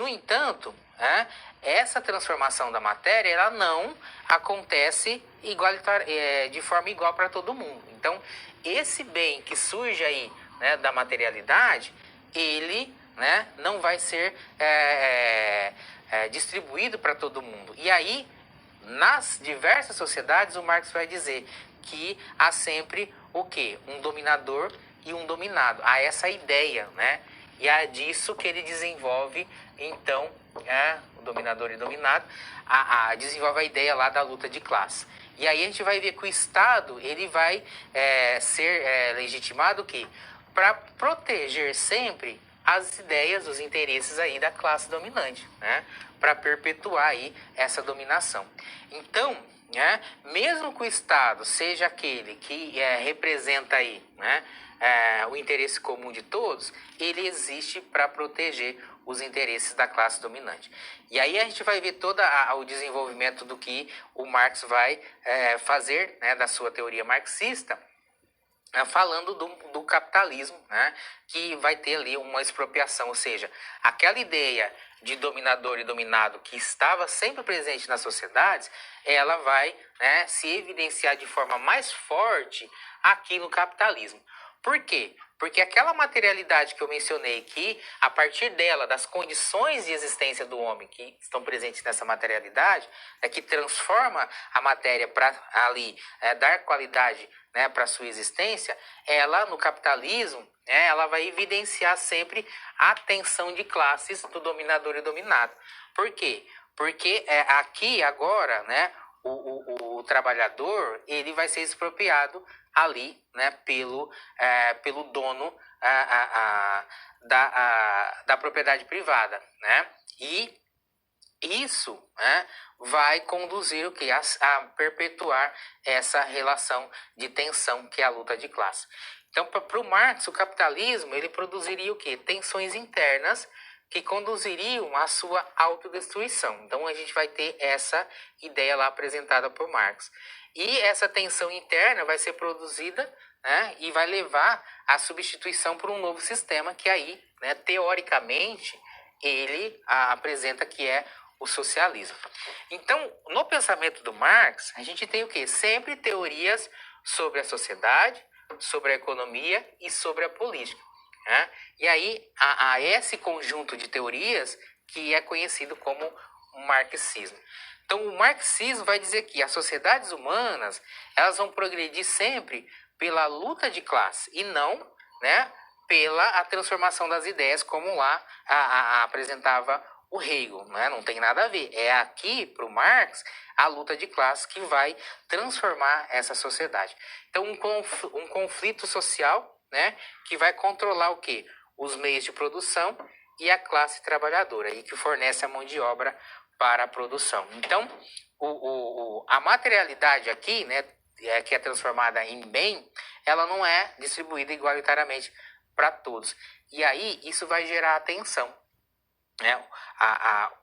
No entanto, essa transformação da matéria ela não acontece de forma igual para todo mundo. Então, esse bem que surge aí, né, da materialidade, ele, né, não vai ser distribuído para todo mundo. E aí, nas diversas sociedades, o Marx vai dizer que há sempre o quê? Um dominador e um dominado. Há essa ideia, né? E é disso que ele desenvolve, então, o dominador e dominado, desenvolve a ideia lá da luta de classe. E aí a gente vai ver que o Estado ele vai ser legitimado o quê? Para proteger sempre as ideias, os interesses aí da classe dominante, né? Para perpetuar aí essa dominação. Então, mesmo que o Estado seja aquele que representa aí, né, o interesse comum de todos, ele existe para proteger os interesses da classe dominante. E aí a gente vai ver todo o desenvolvimento do que o Marx vai fazer, né, da sua teoria marxista, falando do capitalismo, né, que vai ter ali uma expropriação, ou seja, aquela ideia de dominador e dominado que estava sempre presente nas sociedades, ela vai, né, se evidenciar de forma mais forte aqui no capitalismo. Por quê? Porque aquela materialidade que eu mencionei, que a partir dela, das condições de existência do homem que estão presentes nessa materialidade, que transforma a matéria para ali dar qualidade, né, para a sua existência, ela no capitalismo, ela vai evidenciar sempre a tensão de classes do dominador e dominado. Por quê? Porque aqui agora, né, o trabalhador ele vai ser expropriado ali, né, pelo dono da propriedade privada, né? E isso, né, vai conduzir o que? A perpetuar essa relação de tensão que é a luta de classe. Então, para o Marx, o capitalismo ele produziria o que? Tensões internas que conduziriam à sua autodestruição. Então, a gente vai ter essa ideia lá apresentada por Marx. E essa tensão interna vai ser produzida, né, e vai levar à substituição por um novo sistema que aí, né, teoricamente, ele apresenta que é o socialismo. Então, no pensamento do Marx, a gente tem o quê? Sempre teorias sobre a sociedade, sobre a economia e sobre a política. Né? E aí, há esse conjunto de teorias que é conhecido como marxismo. Então, o marxismo vai dizer que as sociedades humanas elas vão progredir sempre pela luta de classe e não, né, pela a transformação das ideias, como lá apresentava o Hegel, né? Não tem nada a ver. É aqui, para o Marx, a luta de classe que vai transformar essa sociedade. Então, um conflito social, né, que vai controlar o quê? Os meios de produção e a classe trabalhadora, e que fornece a mão de obra para a produção. Então, a materialidade aqui, né, que é transformada em bem, ela não é distribuída igualitariamente para todos. E aí, isso vai gerar tensão.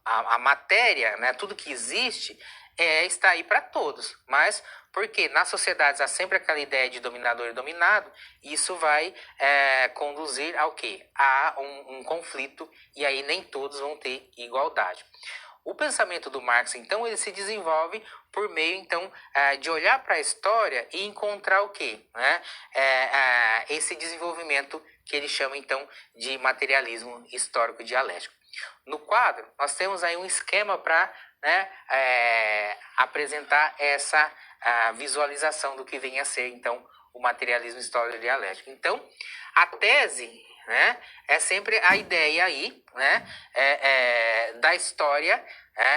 A matéria, né, tudo que existe, está aí para todos. Mas, porque nas sociedades há sempre aquela ideia de dominador e dominado, isso vai conduzir ao quê? A um conflito, e aí nem todos vão ter igualdade. O pensamento do Marx, então, ele se desenvolve por meio, então, de olhar para a história e encontrar o quê? Né? Esse desenvolvimento que ele chama, então, de materialismo histórico dialético. No quadro, nós temos aí um esquema para, né, apresentar essa visualização do que vem a ser, então, o materialismo histórico dialético. Então, a tese, né, é sempre a ideia aí, né, da história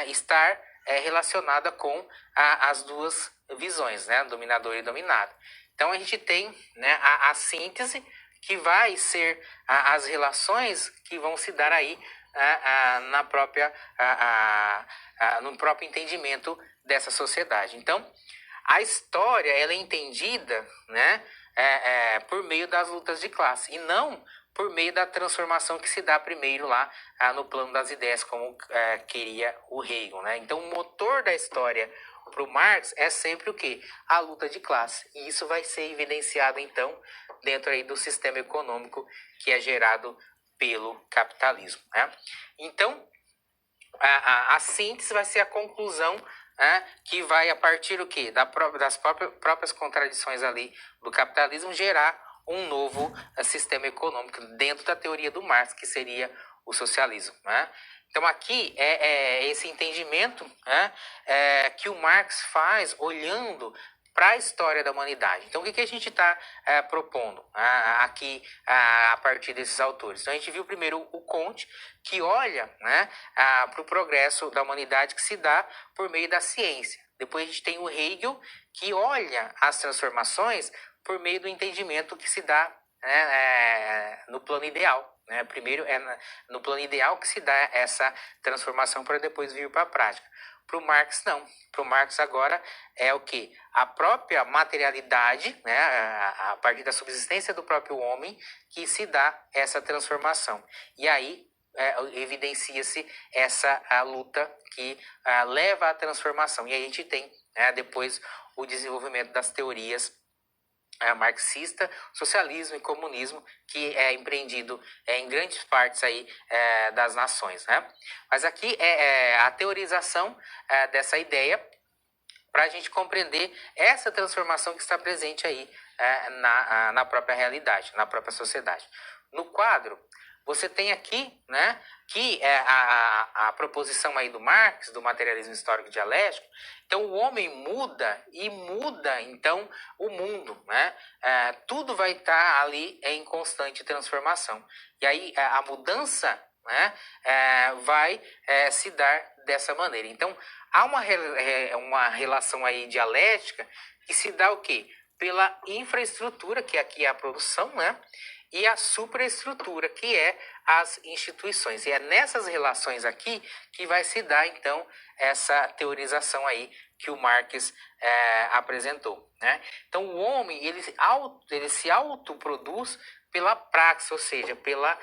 estar relacionada com as duas visões, né, dominador e dominado. Então, a gente tem, né, a síntese, que vai ser as relações que vão se dar aí no próprio entendimento dessa sociedade. Então, a história ela é entendida, né, por meio das lutas de classe e não por meio da transformação que se dá primeiro lá no plano das ideias, como queria o Hegel. Né? Então, o motor da história para o Marx é sempre o quê? A luta de classe. E isso vai ser evidenciado, então, dentro aí do sistema econômico que é gerado pelo capitalismo. Né? Então, a síntese vai ser a conclusão, né, que vai, a partir do quê? Das próprias contradições ali do capitalismo, gerar um novo sistema econômico dentro da teoria do Marx, que seria o socialismo. Né? Então, aqui é esse entendimento, né, que o Marx faz olhando para a história da humanidade. Então, o que a gente está propondo aqui a partir desses autores? Então, a gente viu primeiro o Comte, que olha, né, para o progresso da humanidade que se dá por meio da ciência. Depois a gente tem o Hegel, que olha as transformações por meio do entendimento que se dá, né, no plano ideal. Né? Primeiro é no plano ideal que se dá essa transformação para depois vir para a prática. Para o Marx, não. Para o Marx, agora, é o que? A própria materialidade, né, a partir da subsistência do próprio homem, que se dá essa transformação. E aí evidencia-se essa luta que leva à transformação. E aí a gente tem, depois, o desenvolvimento das teorias marxista, socialismo e comunismo, que é empreendido em grandes partes aí, das nações. Né? Mas aqui é a teorização dessa ideia para a gente compreender essa transformação que está presente aí na própria realidade, na própria sociedade. No quadro, você tem aqui, né, que é a proposição aí do Marx, do materialismo histórico dialético. Então, o homem muda e muda, então, o mundo. Né? Tudo vai estar ali em constante transformação. E aí, a mudança, né, vai se dar dessa maneira. Então, há uma relação aí dialética que se dá o quê? Pela infraestrutura, que aqui é a produção, né? E a superestrutura, que é as instituições. E é nessas relações aqui que vai se dar, então, essa teorização aí que o Marx apresentou. Né? Então, o homem ele se autoproduz pela praxis, ou seja, pela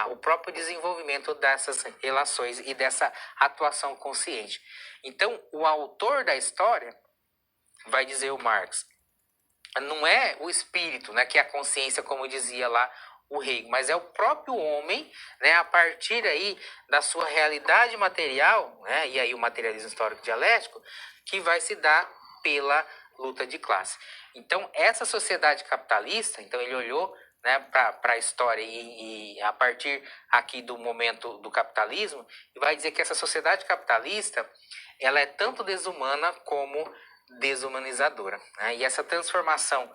o próprio desenvolvimento dessas relações e dessa atuação consciente. Então, o autor da história, vai dizer o Marx, não é o espírito, né, que é a consciência, como dizia lá o Hegel, mas é o próprio homem, né, a partir aí da sua realidade material, né, e aí o materialismo histórico dialético, que vai se dar pela luta de classe. Então, essa sociedade capitalista, então ele olhou, né, para a história e a partir aqui do momento do capitalismo, e vai dizer que essa sociedade capitalista, ela é tanto desumana como desumanizadora. Né? E essa transformação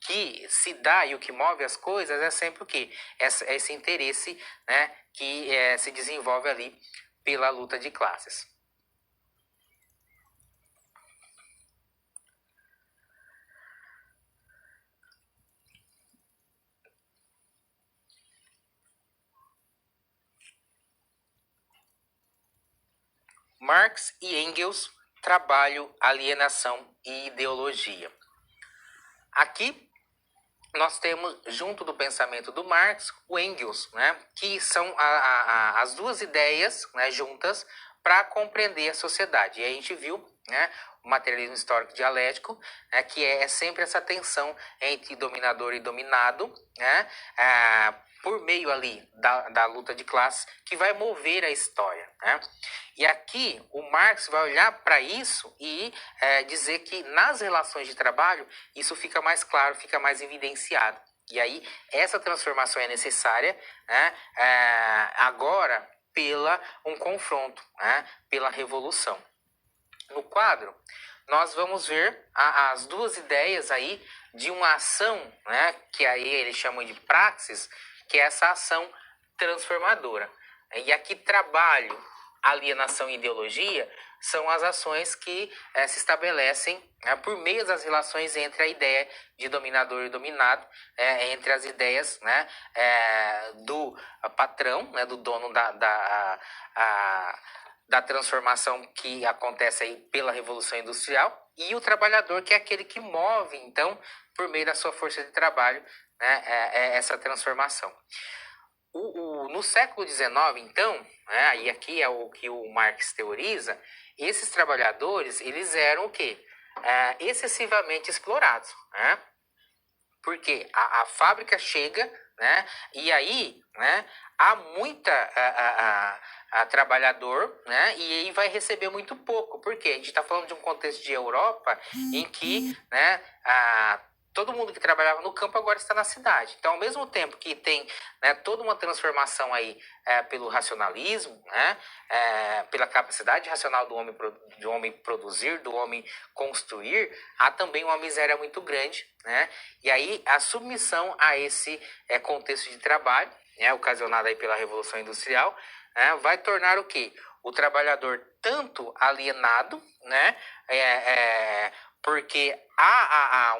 que se dá e o que move as coisas é sempre o quê? Esse interesse, né, que se desenvolve ali pela luta de classes. Marx e Engels, trabalho, alienação e ideologia. Aqui nós temos, junto do pensamento do Marx, o Engels, né, que são as duas ideias, né, juntas para compreender a sociedade. E a gente viu, né, o materialismo histórico dialético, né, que é sempre essa tensão entre dominador e dominado, né, por meio ali da luta de classes, que vai mover a história. Né? E aqui o Marx vai olhar para isso e dizer que nas relações de trabalho isso fica mais claro, fica mais evidenciado. E aí essa transformação é necessária, né, agora pela um confronto, né, pela revolução. No quadro, nós vamos ver as duas ideias aí de uma ação, né, que aí eles chamam de praxis, que é essa ação transformadora. E aqui trabalho, alienação e ideologia são as ações que se estabelecem por meio das relações entre a ideia de dominador e dominado, entre as ideias, né, do patrão, né, do dono da transformação que acontece aí pela Revolução Industrial, e o trabalhador, que é aquele que move, então, por meio da sua força de trabalho, né, essa transformação. No século XIX, então, né, e aqui é o que o Marx teoriza, esses trabalhadores, eles eram o quê? Excessivamente explorados, né? Porque a fábrica chega, né, e aí, né, há muita trabalhador, né, e ele vai receber muito pouco. Por quê? A gente está falando de um contexto de Europa em que, né, todo mundo que trabalhava no campo agora está na cidade. Então, ao mesmo tempo que tem, né, toda uma transformação aí pelo racionalismo, né, pela capacidade racional do homem produzir, do homem construir, há também uma miséria muito grande, né? E aí a submissão a esse contexto de trabalho, né, ocasionado aí pela Revolução Industrial, né, vai tornar o quê? O trabalhador tanto alienado, né, porque há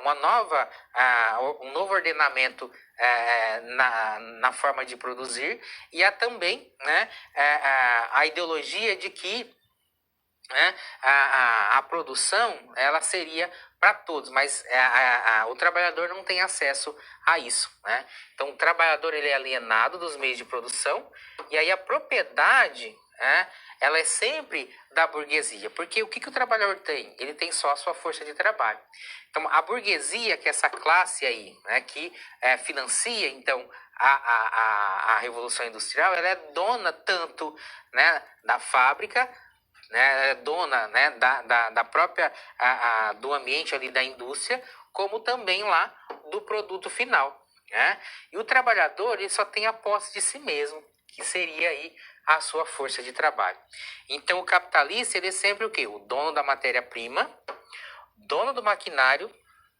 um novo ordenamento na forma de produzir, e há também, né, a ideologia de que, né, a produção ela seria para todos, mas o trabalhador não tem acesso a isso, né? Então o trabalhador ele é alienado dos meios de produção, e aí a propriedade, né, ela é sempre da burguesia, porque o que o trabalhador tem? Ele tem só a sua força de trabalho. Então a burguesia, que é essa classe aí, né, que financia então a Revolução Industrial, ela é dona tanto, né, da fábrica, né, é dona, né, da própria do ambiente ali da indústria, como também lá do produto final, né? E o trabalhador ele só tem a posse de si mesmo, que seria aí a sua força de trabalho. Então o capitalista ele é sempre o quê? O dono da matéria-prima, dono do maquinário,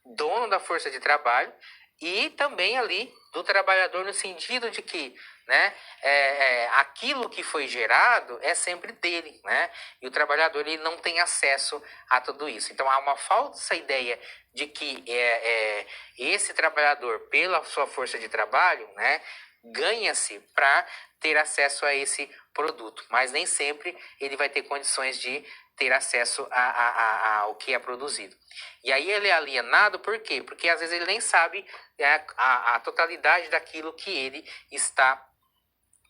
dono da força de trabalho, e também ali do trabalhador no sentido de que, né, aquilo que foi gerado é sempre dele, né? E o trabalhador ele não tem acesso a tudo isso. Então há uma falsa ideia de que esse trabalhador, pela sua força de trabalho, né, ganha-se para ter acesso a esse produto, mas nem sempre ele vai ter condições de ter acesso ao que é produzido. E aí ele é alienado por quê? Porque às vezes ele nem sabe a totalidade daquilo que ele está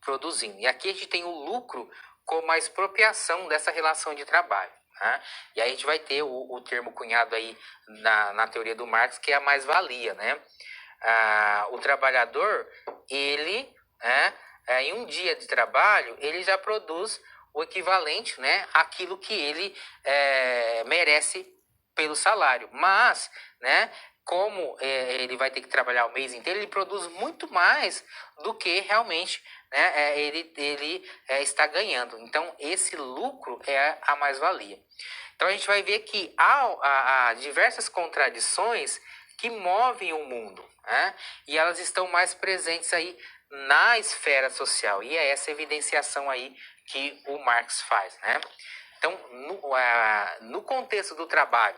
produzindo. E aqui a gente tem o lucro como a expropriação dessa relação de trabalho. Né? E aí a gente vai ter o termo cunhado aí na teoria do Marx, que é a mais-valia, né? O trabalhador, ele, em um dia de trabalho, ele já produz o equivalente, né, àquilo que ele merece pelo salário. Mas, né, como ele vai ter que trabalhar o mês inteiro, ele produz muito mais do que realmente, né, ele está ganhando. Então, esse lucro é a mais-valia. Então, a gente vai ver que há diversas contradições que movem o mundo, né? E elas estão mais presentes aí na esfera social, e é essa evidenciação aí que o Marx faz, né? Então, no contexto do trabalho,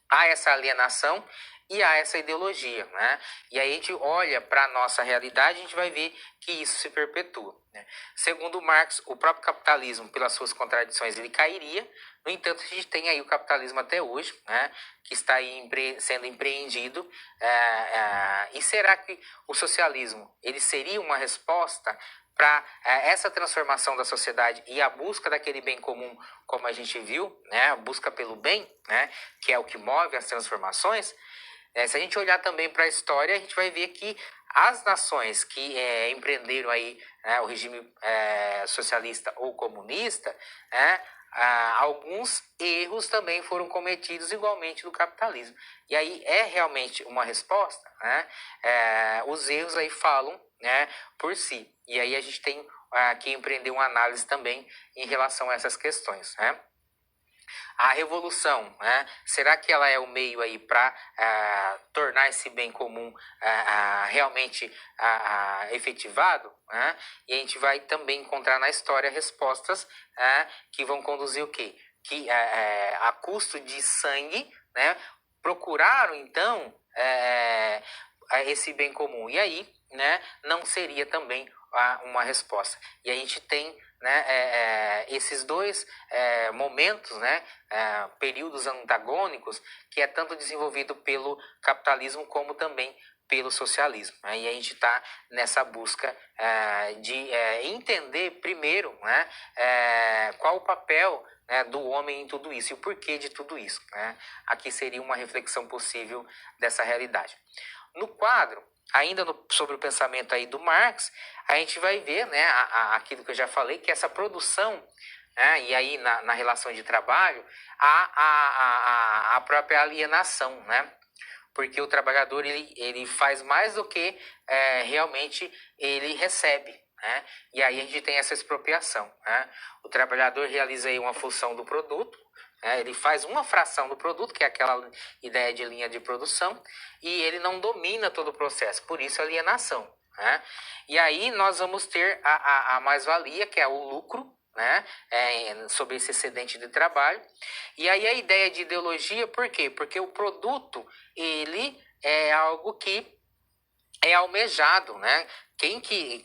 há essa alienação e há essa ideologia, né? E aí a gente olha para a nossa realidade, a gente vai ver que isso se perpetua, né? Segundo Marx, o próprio capitalismo, pelas suas contradições, ele cairia. No entanto, a gente tem aí o capitalismo até hoje, né, que está aí sendo empreendido. E será que o socialismo ele seria uma resposta para essa transformação da sociedade e a busca daquele bem comum, como a gente viu, né, a busca pelo bem, né, que é o que move as transformações? Se a gente olhar também para a história, a gente vai ver que as nações que empreenderam aí, né, o regime socialista ou comunista, alguns erros também foram cometidos igualmente no capitalismo. E aí é realmente uma resposta, né? Os erros aí falam, né, por si. E aí a gente tem que empreender uma análise também em relação a essas questões, né? A revolução, né? Será que ela é o meio aí para tornar esse bem comum realmente efetivado? Né? E a gente vai também encontrar na história respostas que vão conduzir o quê? Que a custo de sangue, né, procuraram então esse bem comum. E aí, né, não seria também uma resposta. E a gente tem, né, esses dois momentos, né, períodos antagônicos, que é tanto desenvolvido pelo capitalismo como também pelo socialismo. Né? E a gente está nessa busca de entender primeiro, né, qual o papel, né, do homem em tudo isso e o porquê de tudo isso. Né? Aqui seria uma reflexão possível dessa realidade. No quadro, ainda sobre o pensamento aí do Marx, a gente vai ver, né, aquilo que eu já falei, que essa produção, né, e aí na relação de trabalho, a própria alienação, né? Porque o trabalhador ele faz mais do que realmente ele recebe, né? E aí a gente tem essa expropriação, né? O trabalhador realiza aí uma função do produto, né? Ele faz uma fração do produto, que é aquela ideia de linha de produção, e ele não domina todo o processo, por isso a alienação, né? E aí nós vamos ter a mais-valia, que é o lucro, né, sobre esse excedente de trabalho. E aí a ideia de ideologia, por quê? Porque o produto, ele é algo que é almejado, né? Quem que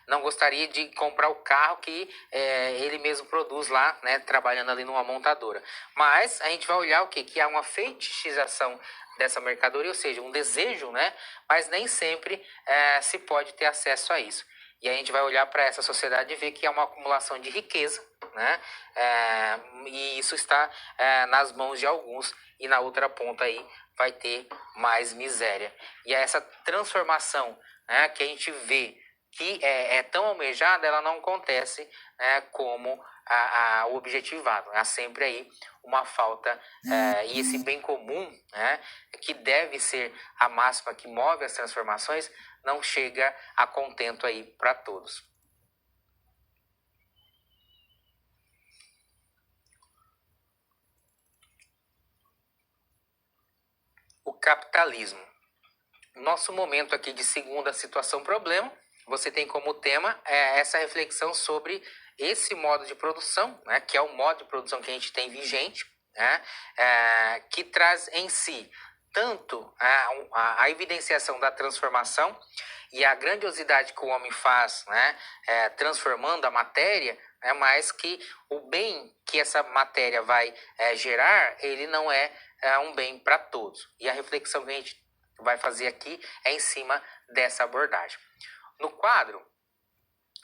não gostaria de comprar o carro que ele mesmo produz lá, né, trabalhando ali numa montadora? Mas a gente vai olhar o quê? Que há uma fetichização dessa mercadoria, ou seja, um desejo, né? Mas nem sempre se pode ter acesso a isso. E a gente vai olhar para essa sociedade e ver que é uma acumulação de riqueza, né? E isso está nas mãos de alguns, e na outra ponta aí vai ter mais miséria. E essa transformação, né, que a gente vê que é tão almejada, ela não acontece, né, como o objetivado. Há sempre aí uma falta, e esse bem comum, né, que deve ser a máxima que move as transformações, não chega a contento aí para todos. O capitalismo. Nosso momento aqui de segunda situação problema, você tem como tema essa reflexão sobre esse modo de produção, né, que é o modo de produção que a gente tem vigente, né, que traz em si tanto a evidenciação da transformação e a grandiosidade que o homem faz, né, transformando a matéria, né, mas que o bem que essa matéria vai gerar, ele não é um bem para todos. E a reflexão que a gente vai fazer aqui é em cima dessa abordagem. No quadro,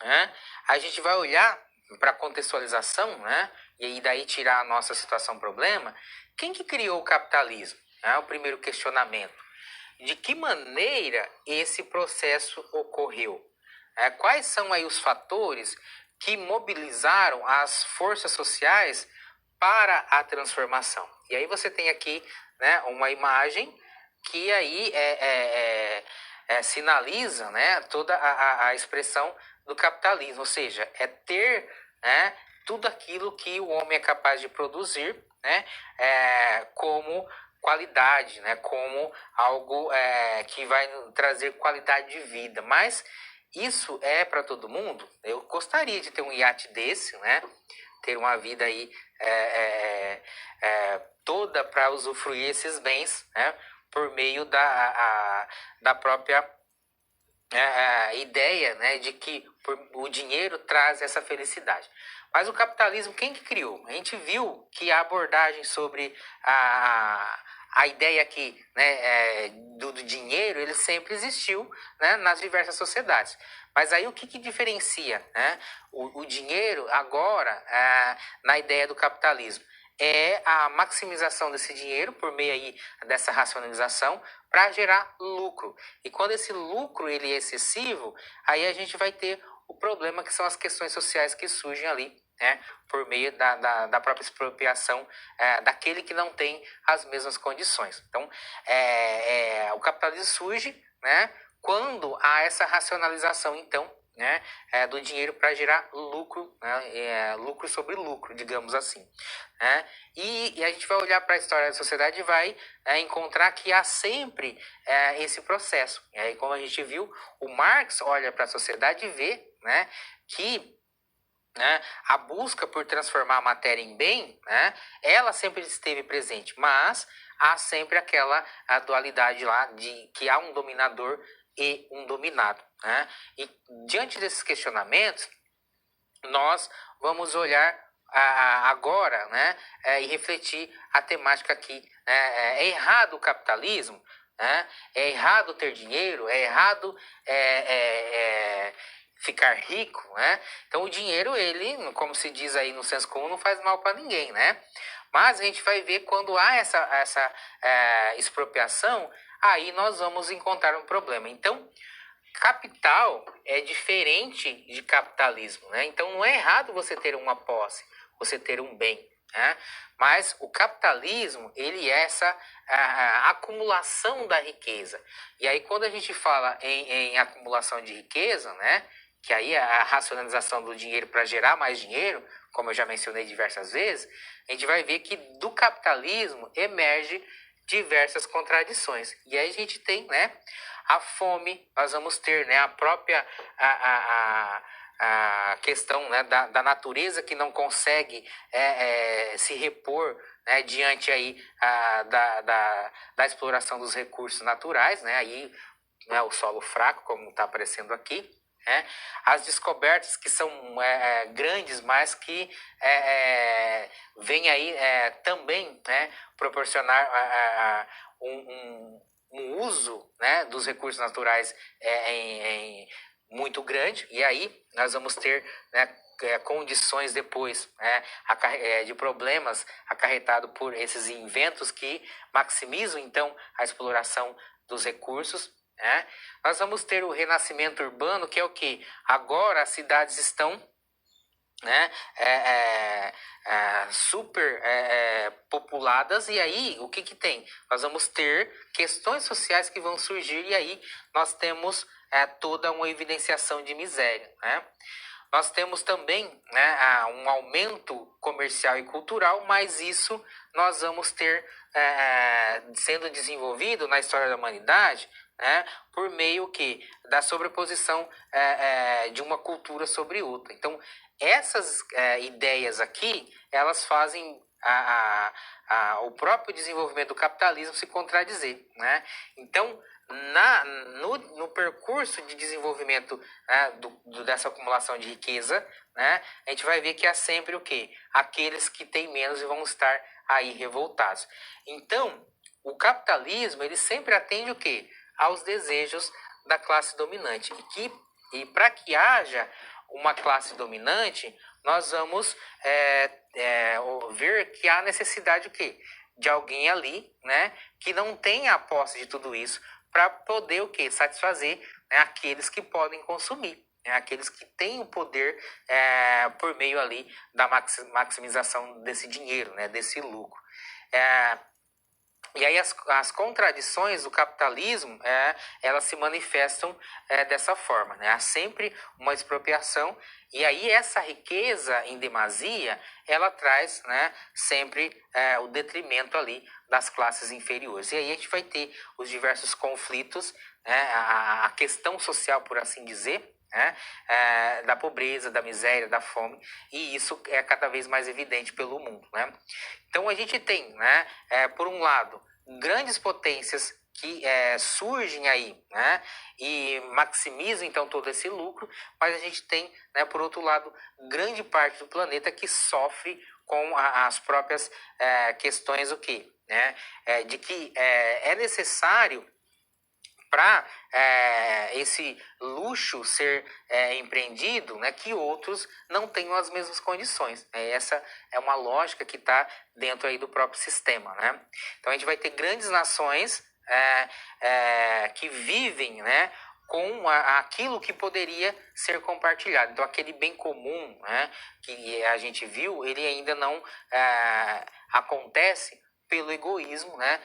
né, a gente vai olhar para a contextualização, né, e aí daí tirar a nossa situação problema. Quem que criou o capitalismo? O primeiro questionamento. De que maneira esse processo ocorreu? Quais são aí os fatores que mobilizaram as forças sociais para a transformação? E aí você tem aqui, né, uma imagem que aí sinaliza, né, toda a expressão do capitalismo, ou seja, é ter, né, tudo aquilo que o homem é capaz de produzir, né, como qualidade, né, como algo que vai trazer qualidade de vida. Mas isso é para todo mundo? Eu gostaria de ter um iate desse, né, ter uma vida aí toda para usufruir esses bens, né, por meio da própria ideia, né, de que o dinheiro traz essa felicidade. Mas o capitalismo, quem que criou? A gente viu que a abordagem sobre a ideia aqui, né, do dinheiro, ele sempre existiu, né, nas diversas sociedades. Mas aí o que diferencia, né, o dinheiro agora na ideia do capitalismo? É a maximização desse dinheiro por meio aí dessa racionalização para gerar lucro. E quando esse lucro ele é excessivo, aí a gente vai ter o problema que são as questões sociais que surgem ali, né, por meio da própria expropriação daquele que não tem as mesmas condições. Então, o capitalismo surge, né, quando há essa racionalização, então, né, do dinheiro para gerar lucro, né, lucro sobre lucro, digamos assim. Né? E a gente vai olhar para a história da sociedade e vai encontrar que há sempre esse processo. E aí, como a gente viu, o Marx olha para a sociedade e vê, né, que a busca por transformar a matéria em bem, né, ela sempre esteve presente, mas há sempre aquela dualidade lá de que há um dominador e um dominado. Né? E diante desses questionamentos, nós vamos olhar agora, né, e refletir a temática aqui. Né? É errado o capitalismo? Né? É errado ter dinheiro? É errado ficar rico? Né? Então o dinheiro, ele, como se diz aí no senso comum, não faz mal para ninguém, né? Mas a gente vai ver quando há essa expropriação, aí nós vamos encontrar um problema. Então, capital é diferente de capitalismo, né? Então, não é errado você ter uma posse, você ter um bem, né? Mas o capitalismo, ele é essa a acumulação da riqueza. E aí, quando a gente fala em acumulação de riqueza, né? Que aí é a racionalização do dinheiro para gerar mais dinheiro, como eu já mencionei diversas vezes, a gente vai ver que do capitalismo emerge diversas contradições. E aí a gente tem, né, a fome, nós vamos ter, né, a própria a questão, né, da natureza que não consegue se repor, né, diante aí da exploração dos recursos naturais, né, aí, né, o solo fraco, como está aparecendo aqui. As descobertas que são grandes, mas que vêm aí também, né, proporcionar um uso, né, dos recursos naturais muito grande. E aí nós vamos ter, né, condições depois, né, de problemas acarretados por esses inventos que maximizam então a exploração dos recursos. Nós vamos ter o renascimento urbano, que é o que? Agora as cidades estão, né, super populadas, e aí o que tem? Nós vamos ter questões sociais que vão surgir, e aí nós temos toda uma evidenciação de miséria, né? Nós temos também, né, um aumento comercial e cultural, mas isso nós vamos ter sendo desenvolvido na história da humanidade, né, por meio da sobreposição de uma cultura sobre outra. Então, essas ideias aqui, elas fazem o próprio desenvolvimento do capitalismo se contradizer, né? Então, no percurso de desenvolvimento, né, dessa acumulação de riqueza, né, a gente vai ver que há sempre o quê? Aqueles que têm menos e vão estar aí revoltados. Então, o capitalismo, ele sempre atende o quê? Aos desejos da classe dominante. E para que haja uma classe dominante, nós vamos ver que há necessidade o quê? De alguém ali, né, que não tenha a posse de tudo isso, para poder o quê? Satisfazer, né, aqueles que podem consumir, né, aqueles que têm o poder por meio ali da maximização desse dinheiro, né, desse lucro. E aí as contradições do capitalismo, elas se manifestam dessa forma, né? Há sempre uma expropriação, e aí essa riqueza em demasia, ela traz, né, sempre o detrimento ali das classes inferiores. E aí a gente vai ter os diversos conflitos, né, a questão social, por assim dizer, né, da pobreza, da miséria, da fome, e isso é cada vez mais evidente pelo mundo, né? Então a gente tem, né, por um lado, grandes potências que surgem aí, né, e maximizam então todo esse lucro, mas a gente tem, né, por outro lado, grande parte do planeta que sofre com as próprias questões né, de que é necessário para esse luxo ser empreendido, né, que outros não tenham as mesmas condições. Essa é uma lógica que está dentro aí do próprio sistema, né? Então a gente vai ter grandes nações que vivem, né, com aquilo que poderia ser compartilhado. Então aquele bem comum, né, que a gente viu, ele ainda não acontece pelo egoísmo, né,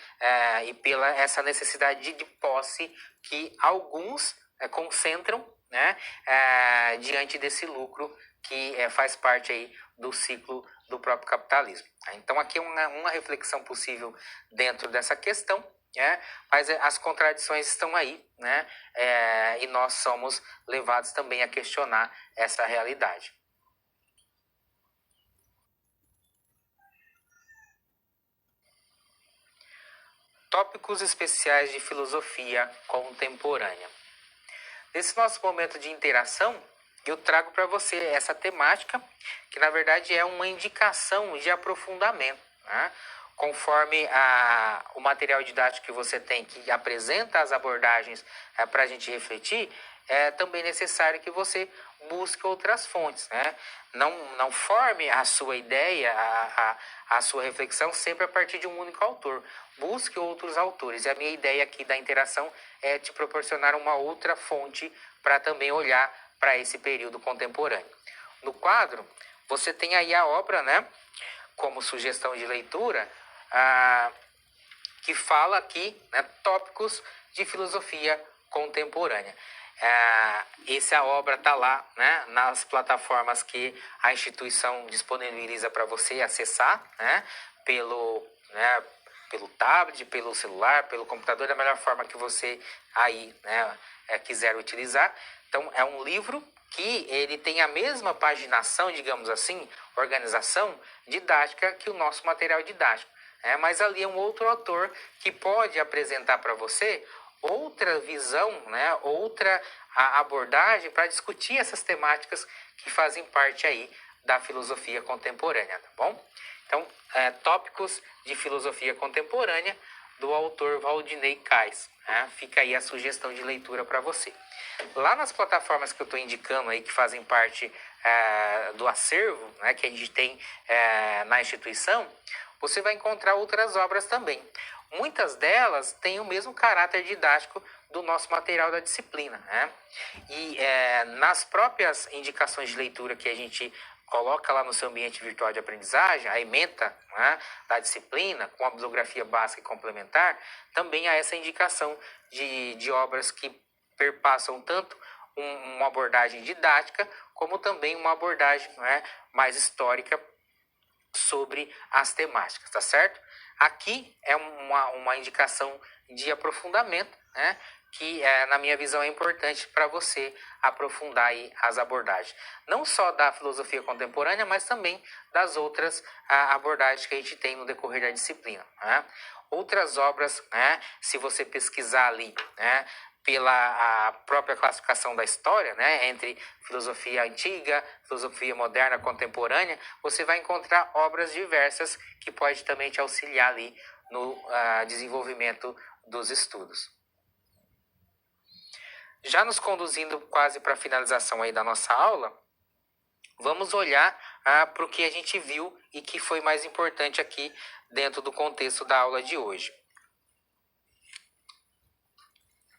e pela essa necessidade de posse que alguns concentram, né, diante desse lucro que faz parte aí do ciclo do próprio capitalismo. Então aqui é uma reflexão possível dentro dessa questão, mas as contradições estão aí, né, e nós somos levados também a questionar essa realidade. Tópicos especiais de filosofia contemporânea. Nesse nosso momento de interação, eu trago para você essa temática, que na verdade é uma indicação de aprofundamento, né? Conforme o material didático que você tem, que apresenta as abordagens para a gente refletir, é também necessário que você busque outras fontes, né? Não forme a sua ideia, a sua reflexão sempre a partir de um único autor. Busque outros autores. E a minha ideia aqui da interação é te proporcionar uma outra fonte para também olhar para esse período contemporâneo. No quadro, você tem aí a obra, né, como sugestão de leitura, que fala aqui, né, tópicos de filosofia contemporânea. Essa obra está lá, né, nas plataformas que a instituição disponibiliza para você acessar, né, pelo tablet, pelo celular, pelo computador, da melhor forma que você aí, né, quiser utilizar. Então, é um livro que ele tem a mesma paginação, digamos assim, organização didática que o nosso material didático. Mas ali é um outro autor que pode apresentar para você outra visão, né, outra abordagem para discutir essas temáticas que fazem parte aí da filosofia contemporânea, tá bom? Então, tópicos de filosofia contemporânea do autor Valdinei Cais. Fica aí a sugestão de leitura para você. Lá nas plataformas que eu estou indicando aí, que fazem parte do acervo, né, que a gente tem na instituição, você vai encontrar outras obras também. Muitas delas têm o mesmo caráter didático do nosso material da disciplina, né? E nas próprias indicações de leitura que a gente coloca lá no seu ambiente virtual de aprendizagem, a ementa, né, da disciplina, com a bibliografia básica e complementar, também há essa indicação de obras que perpassam tanto uma abordagem didática, como também uma abordagem, né, mais histórica sobre as temáticas, tá certo? Aqui é uma indicação de aprofundamento, né, que na minha visão é importante para você aprofundar aí as abordagens. Não só da filosofia contemporânea, mas também das outras abordagens que a gente tem no decorrer da disciplina, né? Outras obras, né, se você pesquisar ali, né, pela a própria classificação da história, né, entre filosofia antiga, filosofia moderna, contemporânea, você vai encontrar obras diversas que pode também te auxiliar ali no desenvolvimento dos estudos. Já nos conduzindo quase para a finalização aí da nossa aula, vamos olhar para o que a gente viu e que foi mais importante aqui dentro do contexto da aula de hoje.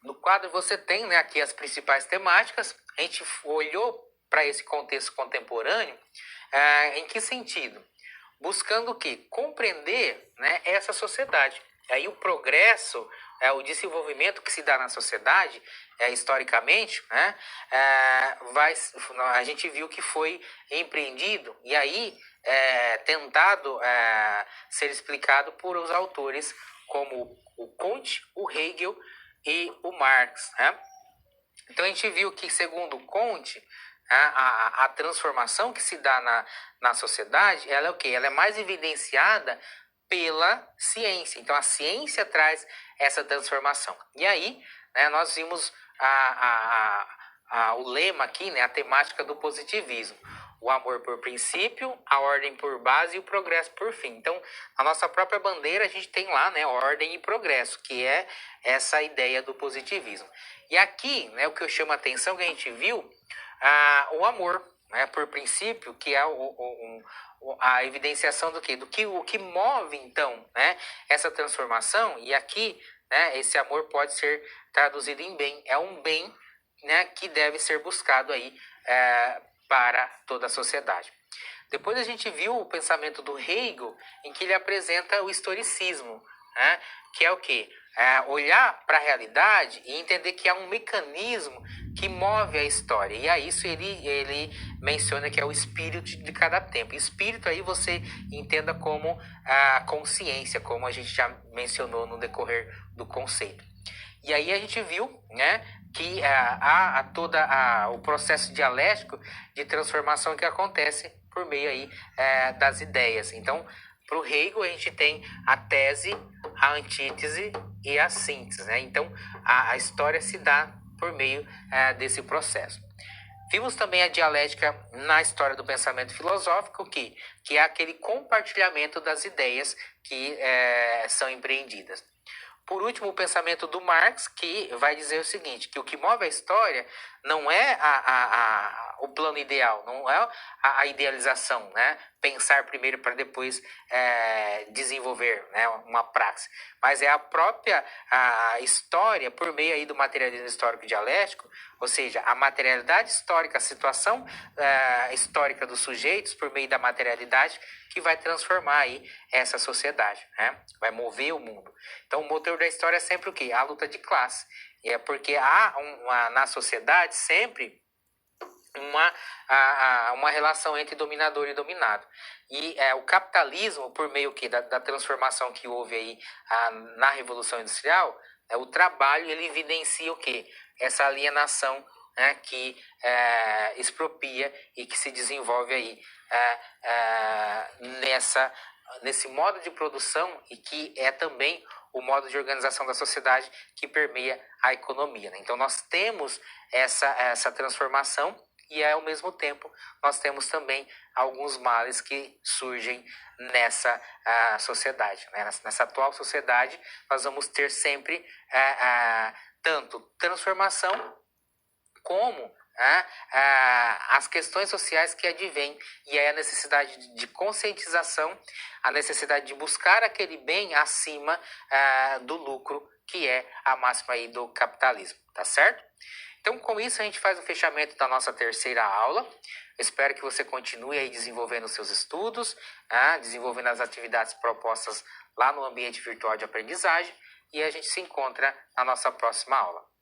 No quadro você tem, né, aqui as principais temáticas. A gente olhou para esse contexto contemporâneo, em que sentido? Buscando o quê? Compreender, né, essa sociedade. Aí o progresso, o desenvolvimento que se dá na sociedade, historicamente, né, a gente viu que foi empreendido e aí tentado ser explicado por os autores como o Comte, o Hegel e o Marx, né? Então a gente viu que, segundo Comte, a transformação que se dá na sociedade, ela é o quê? Ela é mais evidenciada pela ciência. Então a ciência traz essa transformação. E aí, né, nós vimos o lema aqui, né, a temática do positivismo. O amor por princípio, a ordem por base e o progresso por fim. Então, na nossa própria bandeira, a gente tem lá, né, ordem e progresso, que é essa ideia do positivismo. E aqui, né, o que eu chamo a atenção, que a gente viu, o amor, né, por princípio, que é a evidenciação do quê? O que move, então, né, essa transformação. E aqui, né, esse amor pode ser traduzido em bem. É um bem, né, que deve ser buscado aí para toda a sociedade. Depois a gente viu o pensamento do Hegel, em que ele apresenta o historicismo, né? Que é o quê? Olhar para a realidade e entender que há um mecanismo que move a história. E a isso ele menciona que é o espírito de cada tempo. Espírito aí você entenda como a consciência, como a gente já mencionou no decorrer do conceito. E aí a gente viu, né, que há todo o processo dialético de transformação que acontece por meio aí das ideias. Então, para o Hegel, a gente tem a tese, a antítese e a síntese, né? Então, a história se dá por meio desse processo. Vimos também a dialética na história do pensamento filosófico, que é aquele compartilhamento das ideias que são empreendidas. Por último, o pensamento do Marx, que vai dizer o seguinte, que o que move a história não é o plano ideal, não é a idealização, né? Pensar primeiro para depois desenvolver, né, uma praxe. Mas é a própria história, por meio aí do materialismo histórico dialético, ou seja, a materialidade histórica, a situação histórica dos sujeitos, por meio da materialidade, que vai transformar aí essa sociedade, né? Vai mover o mundo. Então, o motor da história é sempre o quê? A luta de classe. E é porque há na sociedade sempre uma relação entre dominador e dominado. E o capitalismo, por meio da transformação que houve aí na Revolução Industrial, o trabalho ele evidencia o quê? Essa alienação, né, que expropria e que se desenvolve aí nesse modo de produção e que é também o modo de organização da sociedade que permeia a economia, né? Então nós temos essa transformação e ao mesmo tempo nós temos também alguns males que surgem nessa sociedade, né? Nessa atual sociedade nós vamos ter sempre tanto transformação como as questões sociais que advêm, e aí a necessidade de conscientização, a necessidade de buscar aquele bem acima do lucro, que é a máxima aí do capitalismo, tá certo? Então, com isso, a gente faz o fechamento da nossa terceira aula. Eu espero que você continue aí desenvolvendo os seus estudos, desenvolvendo as atividades propostas lá no ambiente virtual de aprendizagem, e a gente se encontra na nossa próxima aula.